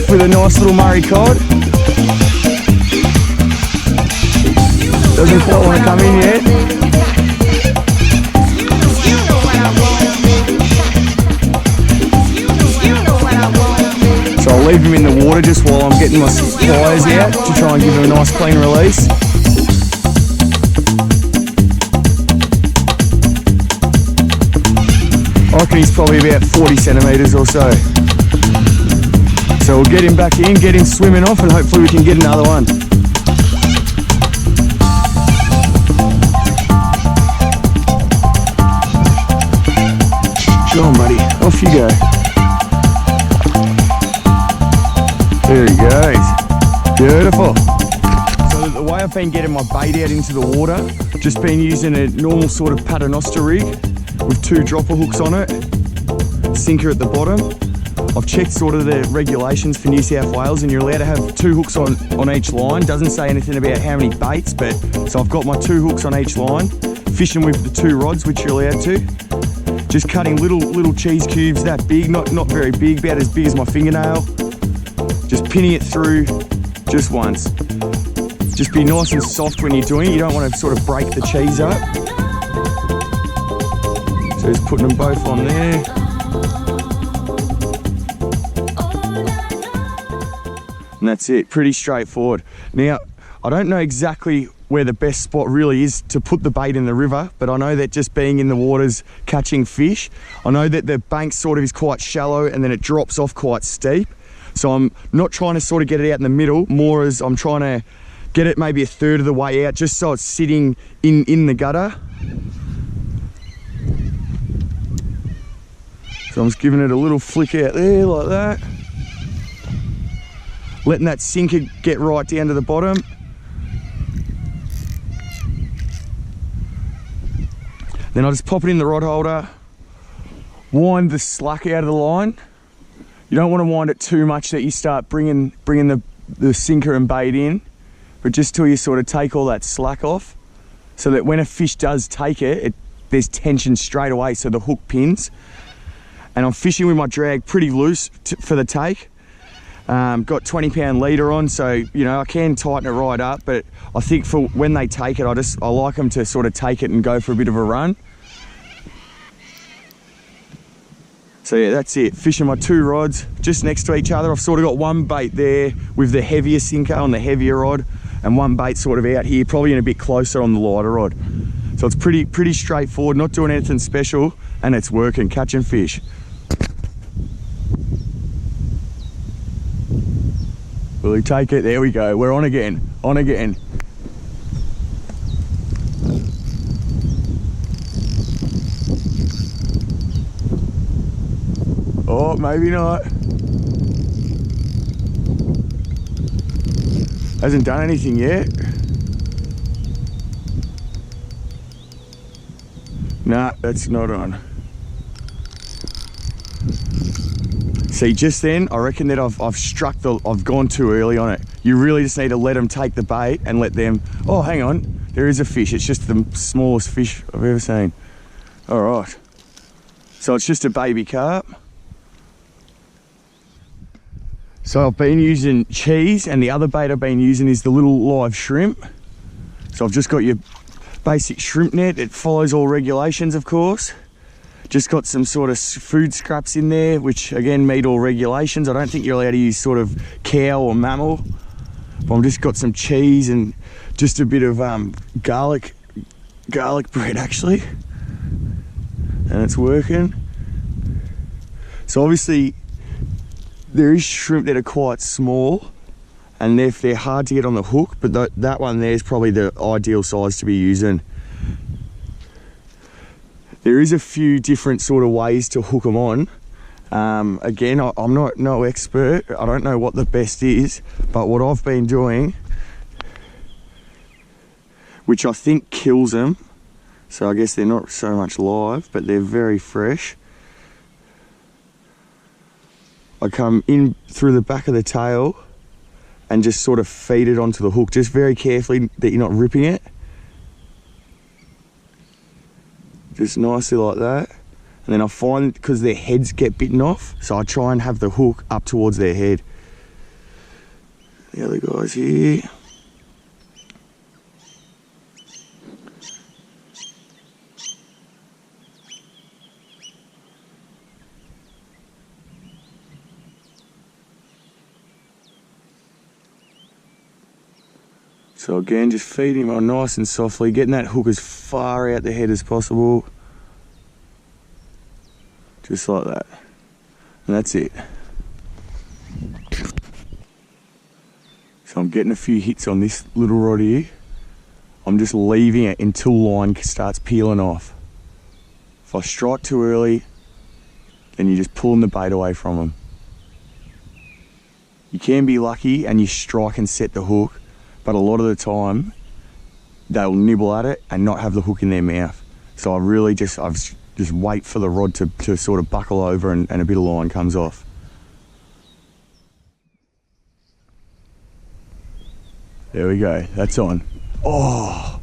off with a nice little Murray cod. Doesn't quite want to come in yet. So I'll leave him in the water just while I'm getting my pliers out to try and give him a nice clean release. I reckon he's probably about 40 centimetres or so. So we'll get him back in, get him swimming off, and hopefully we can get another one. Go on, buddy, off you go. There he goes. Beautiful. So the way I've been getting my bait out into the water, just been using a normal sort of paternoster rig with 2 dropper hooks on it, sinker at the bottom. I've checked sort of the regulations for New South Wales, and you're allowed to have 2 hooks on each line. Doesn't say anything about how many baits, but so I've got my 2 hooks on each line, fishing with the 2 rods, which you're allowed to. Just cutting little cheese cubes that big, not very big, about as big as my fingernail. Just pinning it through just once. Just be nice and soft when you're doing it. You don't want to sort of break the cheese up. So just putting them both on there. And that's it, pretty straightforward. Now, I don't know exactly where the best spot really is to put the bait in the river, but I know that just being in the waters catching fish, I know that the bank sort of is quite shallow and then it drops off quite steep. So I'm not trying to sort of get it out in the middle, more as I'm trying to get it maybe a third of the way out, just so it's sitting in the gutter. So I'm just giving it a little flick out there like that. Letting that sinker get right down to the bottom. Then I just pop it in the rod holder, wind the slack out of the line. You don't want to wind it too much that you start bringing the sinker and bait in, but just till you sort of take all that slack off, so that when a fish does take it, there's tension straight away, so the hook pins. And I'm fishing with my drag pretty loose for the take. Got 20 pound leader on, so you know I can tighten it right up, but I think for when they take it, I like them to sort of take it and go for a bit of a run. So yeah, that's it, fishing my 2 rods just next to each other. I've sort of got one bait there with the heavier sinker on the heavier rod, and one bait sort of out here, probably in a bit closer on the lighter rod. So it's pretty straightforward, not doing anything special, and it's working, catching fish. Will he take it? There we go, we're on again, on again. Oh, maybe not. Hasn't done anything yet. Nah, that's not on. See, just then, I reckon that I've gone too early on it. You really just need to let them take the bait and let them, oh, hang on, there is a fish. It's just the smallest fish I've ever seen. All right. So it's just a baby carp. So I've been using cheese, and the other bait I've been using is the little live shrimp. So I've just got your basic shrimp net. It follows all regulations, of course. Just got some sort of food scraps in there, which again meet all regulations. I don't think you're allowed to use sort of cow or mammal. But I've just got some cheese and just a bit of garlic bread actually. And it's working. So obviously, there is shrimp that are quite small, and they're hard to get on the hook, but that one there is probably the ideal size to be using. There is a few different sort of ways to hook them on. Again, I'm no expert. I don't know what the best is, but what I've been doing, which I think kills them, so I guess they're not so much live, but they're very fresh. I come in through the back of the tail and just sort of feed it onto the hook, just very carefully that you're not ripping it. Just nicely like that. And then I find, because their heads get bitten off, so I try and have the hook up towards their head. The other guy's here. So again, just feeding him on nice and softly, getting that hook as far out the head as possible. Just like that. And that's it. So I'm getting a few hits on this little rod here. I'm just leaving it until line starts peeling off. If I strike too early, then you're just pulling the bait away from them. You can be lucky and you strike and set the hook, but a lot of the time they'll nibble at it and not have the hook in their mouth. So I've just wait for the rod to sort of buckle over and a bit of line comes off. There we go, that's on. Oh!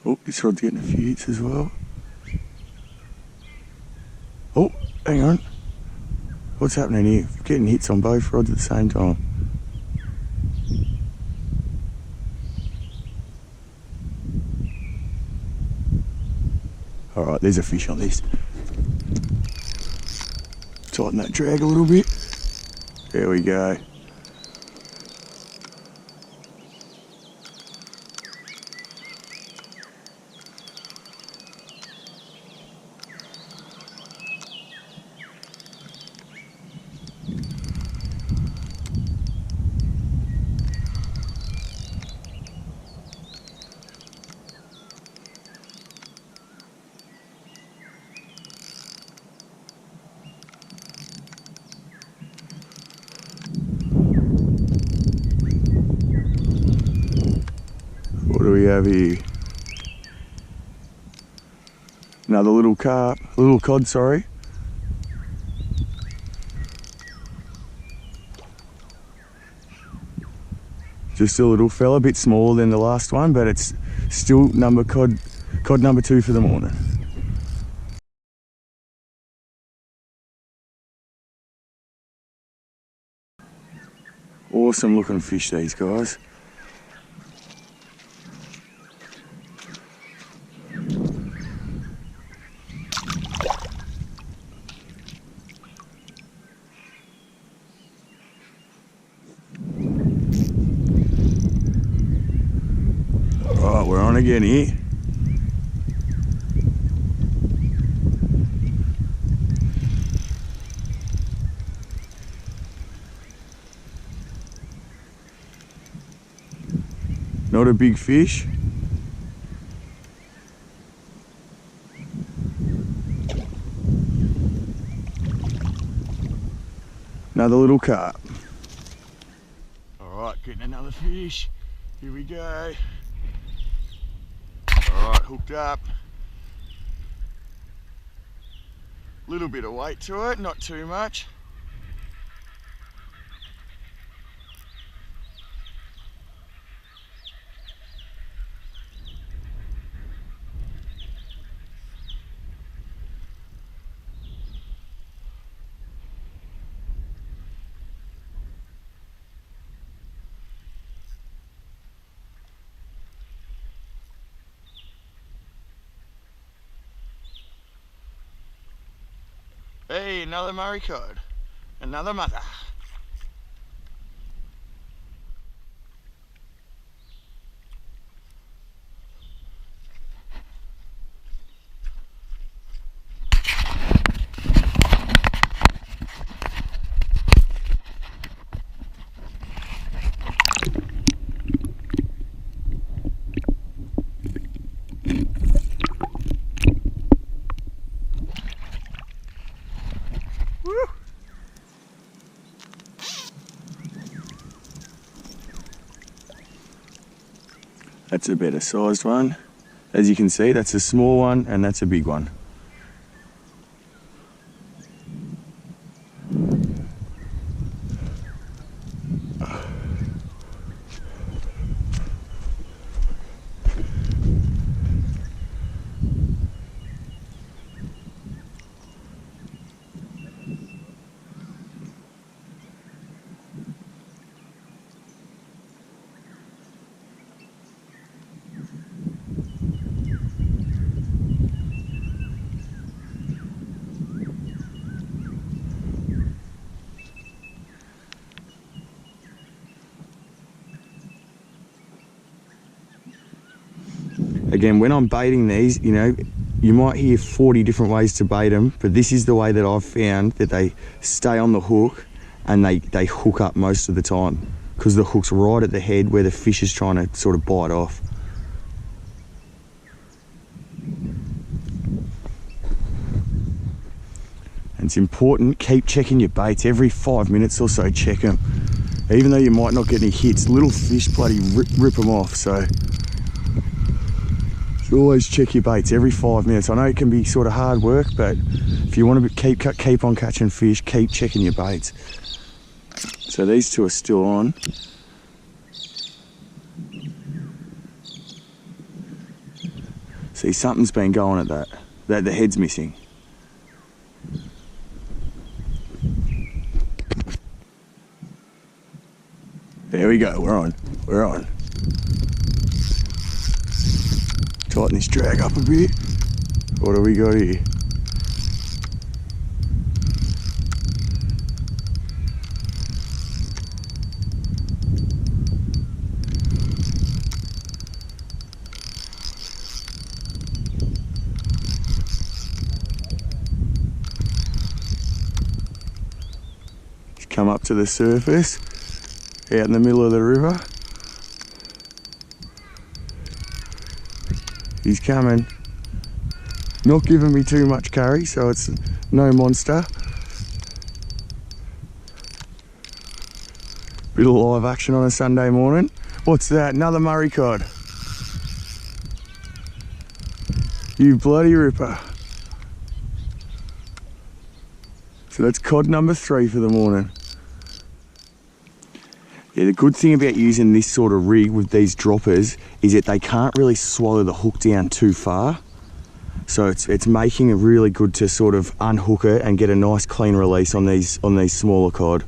Oh, this rod's getting a few hits as well. Oh, hang on. What's happening here? Getting hits on both rods at the same time. Alright, there's a fish on this. Tighten that drag a little bit. There we go. What do we have here? Another little carp, little cod, sorry. Just a little fella, a bit smaller than the last one, but it's still cod number 2 for the morning. Awesome looking fish, these guys. Alright, we're on again here. Not a big fish. Another little carp. Alright, getting another fish. Here we go. Alright, hooked up. Little bit of weight to it, not too much. Hey, another Murray cod. Another mother. That's a better sized one. As you can see, that's a small one and that's a big one. Again, when I'm baiting these, you know, you might hear 40 different ways to bait them, but this is the way that I've found that they stay on the hook and they hook up most of the time, because the hook's right at the head where the fish is trying to sort of bite off. And it's important, keep checking your baits. Every 5 minutes or so, check them. Even though you might not get any hits, little fish bloody rip them off, so always check your baits every 5 minutes. I know it can be sort of hard work, but if you want to keep on catching fish, keep checking your baits. So these two are still on. See, something's been going at that the head's missing. There we go, we're on. Tighten this drag up a bit. What do we got here? He's come up to the surface, out in the middle of the river. He's coming. Not giving me too much curry, so it's no monster. Bit of live action on a Sunday morning. What's that? Another Murray cod. You bloody ripper. So that's cod number 3 for the morning. Yeah, the good thing about using this sort of rig with these droppers is that they can't really swallow the hook down too far. So it's making it really good to sort of unhook it and get a nice clean release on these smaller cod.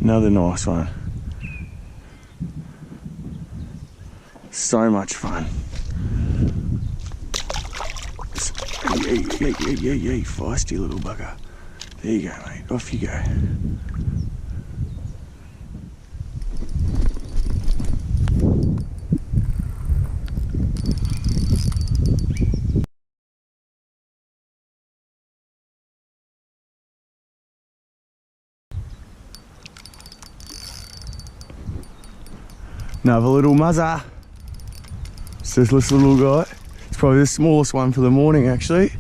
Another nice one. So much fun. Yeah, feisty little bugger. There you go, mate. Off you go. Another little muzzer. It's this little guy. It's probably the smallest one for the morning, actually.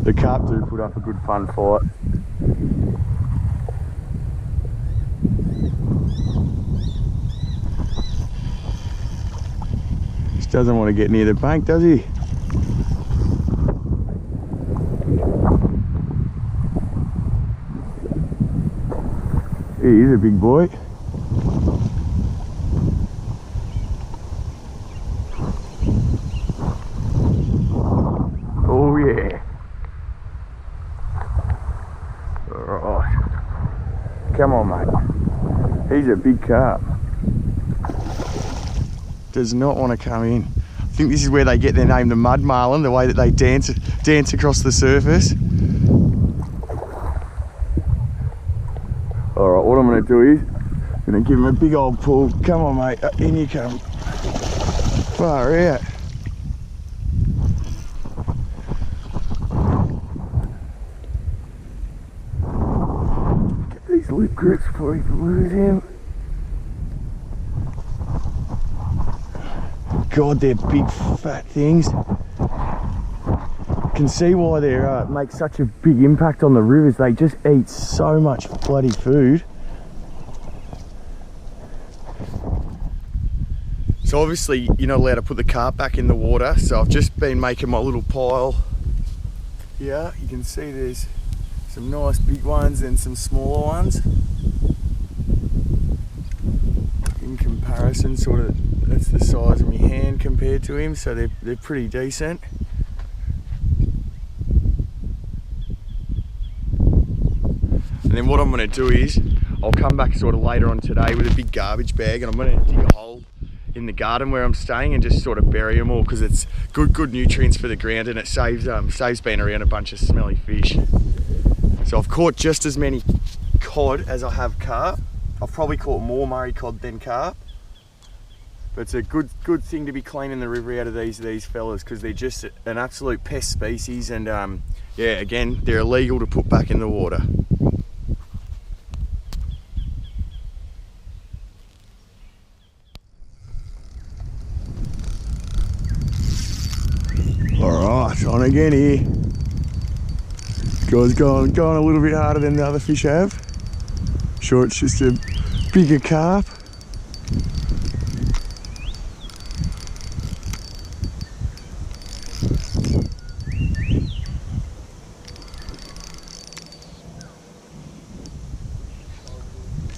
The carp do put up a good fun fight. Just doesn't want to get near the bank, does he? He's a big boy. Oh yeah. Come on, mate. He's a big carp. Does not want to come in. I think this is where they get their name, the mud marlin, the way that they dance across the surface. All right, what I'm going to do is I'm going to give him a big old pull. Come on, mate. In you come. Far out. These lip grips before we lose him. God, they're big fat things. You can see why they make such a big impact on the rivers. They just eat so much bloody food. So obviously you're not allowed to put the carp back in the water, so I've just been making my little pile here. You can see there's some nice big ones and some smaller ones in comparison. comparison, sort of, that's the size of my hand compared to him, so they're pretty decent. And then what I'm going to do is, I'll come back sort of later on today with a big garbage bag, and I'm going to dig a hole in the garden where I'm staying and just sort of bury them all, because it's good nutrients for the ground, and it saves being around a bunch of smelly fish. So I've caught just as many cod as I have carp. I've probably caught more Murray cod than carp, but it's a good thing to be cleaning the river out of these fellas, because they're just an absolute pest species, and yeah, again, they're illegal to put back in the water. Alright, on again here. Guy's going a little bit harder than the other fish have. Sure, it's just a bigger carp.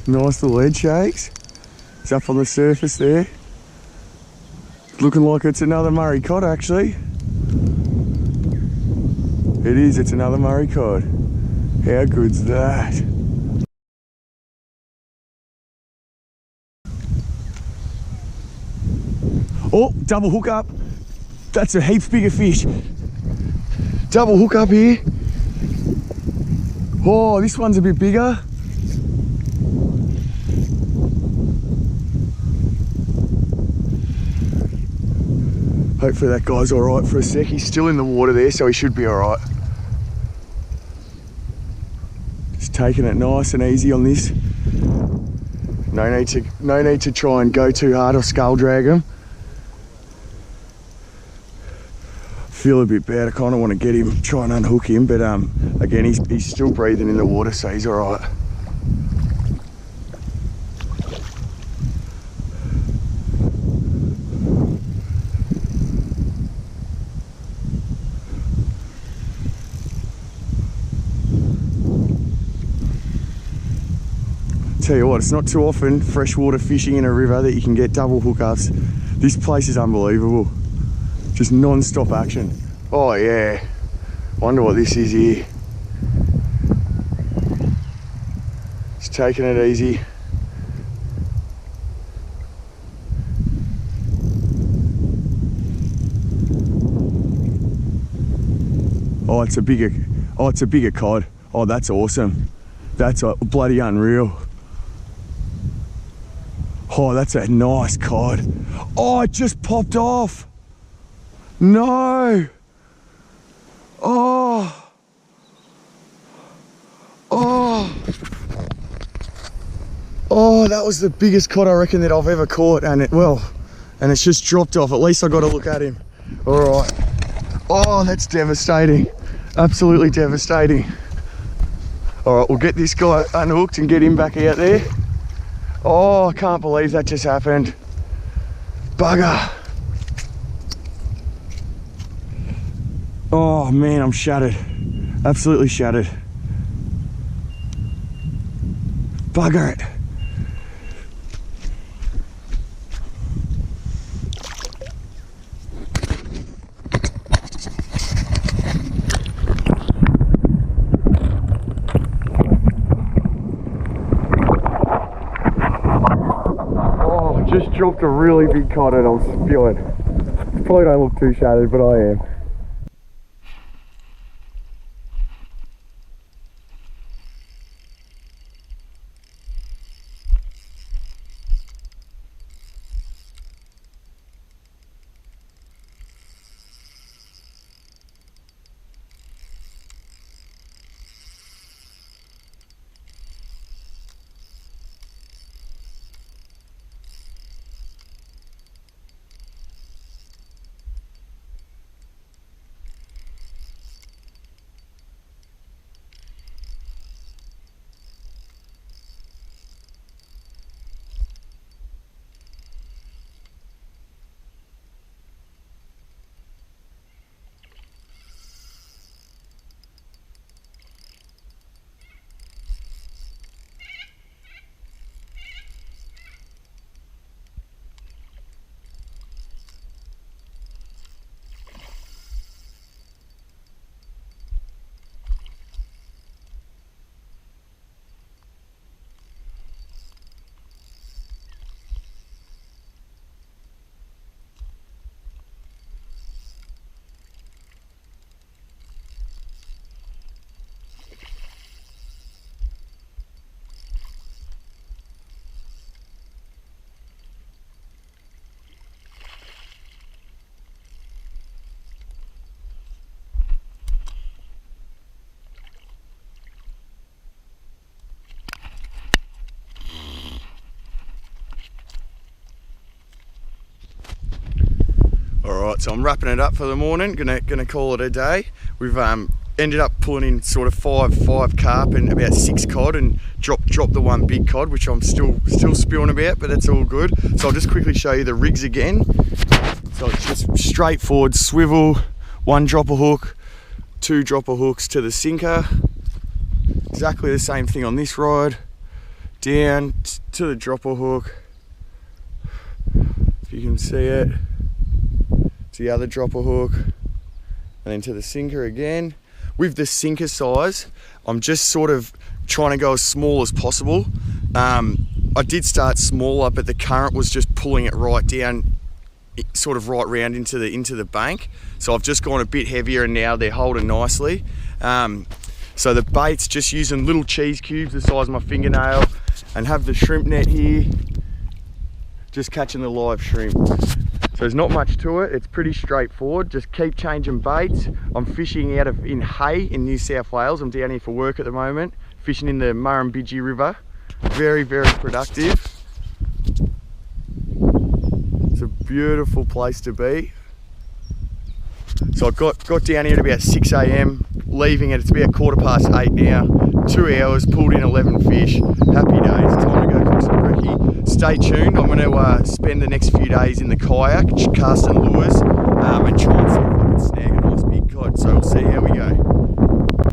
Nice little head shakes. It's up on the surface there. Looking like it's another Murray cod actually. It is, it's another Murray cod. How good's that? Oh, double hook up. That's a heaps bigger fish. Double hook up here. Oh, this one's a bit bigger. Hopefully that guy's all right for a sec. He's still in the water there, so he should be all right. Just taking it nice and easy on this. No need to try and go too hard or skull drag him. Feel a bit bad. I kind of want to get him, try and unhook him, but again, he's still breathing in the water, so he's all right. Tell you what, it's not too often freshwater fishing in a river that you can get double hookups. This place is unbelievable. Just non-stop action. Oh yeah, wonder what this is here. Just taking it easy. Oh, it's a bigger cod. Oh, that's awesome. That's bloody unreal. Oh, that's a nice cod. Oh, it just popped off. No. Oh. Oh. Oh, that was the biggest cod I reckon that I've ever caught, and it's just dropped off. At least I got to look at him. All right. Oh, that's devastating. Absolutely devastating. All right, we'll get this guy unhooked and get him back out there. Oh, I can't believe that just happened. Bugger. Oh man, I'm shattered. Absolutely shattered. Bugger it. Just dropped a really big cod and I'm spewing. Probably don't look too shattered, but I am. Right, so I'm wrapping it up for the morning. Gonna call it a day. We've ended up pulling in sort of five carp and about 6 cod, and dropped the one big cod, which I'm still spewing about, but that's all good. So I'll just quickly show you the rigs again. So it's just straightforward swivel, 1 dropper hook, 2 dropper hooks to the sinker. Exactly the same thing on this rod. Down to the dropper hook, if you can see it, to the other dropper hook, and then to the sinker again. With the sinker size, I'm just sort of trying to go as small as possible. I did start smaller, but the current was just pulling it right down, sort of right round into the bank. So I've just gone a bit heavier, and now they're holding nicely. So the bait's just using little cheese cubes the size of my fingernail, and have the shrimp net here, just catching the live shrimp. So there's not much to it, it's pretty straightforward. Just keep changing baits. I'm fishing out in Hay in New South Wales. I'm down here for work at the moment, fishing in the Murrumbidgee River. Very, very productive. It's a beautiful place to be. So I got down here at about 6 AM, leaving it, it's about 8:15 now. 2 hours, pulled in 11 fish. Happy days, time to go cook some brekkie. Stay tuned, I'm going to spend the next few days in the kayak, casting lures, and try and see if I can snag a nice big cod. So we'll see how we